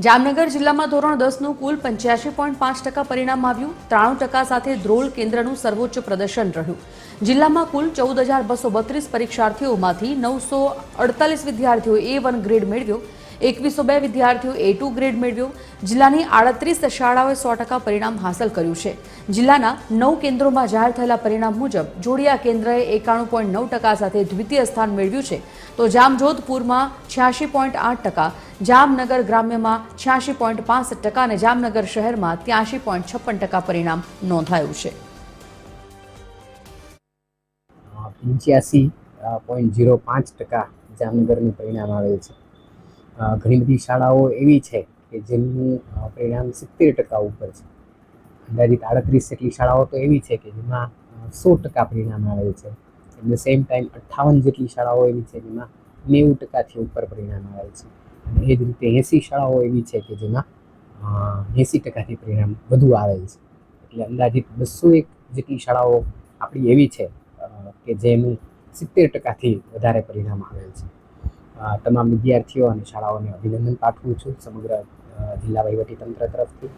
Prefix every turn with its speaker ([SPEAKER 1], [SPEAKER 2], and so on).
[SPEAKER 1] જામનગર જિલ્લામાં ધોરણ 10નું કુલ 85.5% પરિણામ આવ્યું। 93% સાથે ધ્રોલ કેન્દ્રનું સર્વોચ્ચ પ્રદર્શન રહ્યું। જિલ્લામાં કુલ 14,232 પરીક્ષાર્થીઓમાંથી 948 વિદ્યાર્થીઓએ A1 ગ્રેડ મેળવ્યો, 2102 વિદ્યાર્થીઓ A2 ગ્રેડ મેળવ્યો। જિલ્લાની 38 શાળાઓએ 100% પરિણામ હાંસલ કર્યું છે। જિલ્લાના 9 કેન્દ્રોમાં જાહેર થયેલા પરિણામ મુજબ જોડિયા કેન્દ્રએ 91.9% સાથે દ્વિતીય સ્થાન મેળવ્યું છે, તો જામજોધપુરમાં 86.8%, જામનગર ગ્રામ્યમાં 86.65% અને જામનગર શહેરમાં 83.56% પરિણામ નોંધાયું છે।
[SPEAKER 2] 85.05% જામનગરનું પરિણામ આવેલ છે। ઘણી બધી શાળાઓ એવી છે કે જેમનું પરિણામ 70% ઉપર છે। અંદાજિત 38 જેટલી શાળાઓ તો એવી છે કે જેમાં 100% પરિણામ આવેલ છે। એટ ધ સેમ ટાઈમ 58 જેટલી શાળાઓ એવી છે જેમાં 90%થી ઉપર પરિણામ આવેલ છે। અને એ જ રીતે 80 શાળાઓ એવી છે કે જેમાં 80%થી પરિણામ વધુ આવેલ છે। એટલે અંદાજિત 201 જેટલી શાળાઓ આપણી એવી છે કે જેનું 70%થી વધારે પરિણામ આવેલ છે। તમામ વિદ્યાર્થીઓ અને શાળાઓને અભિનંદન પાઠવું છું સમગ્ર જિલ્લા વહીવટીતંત્ર તરફથી।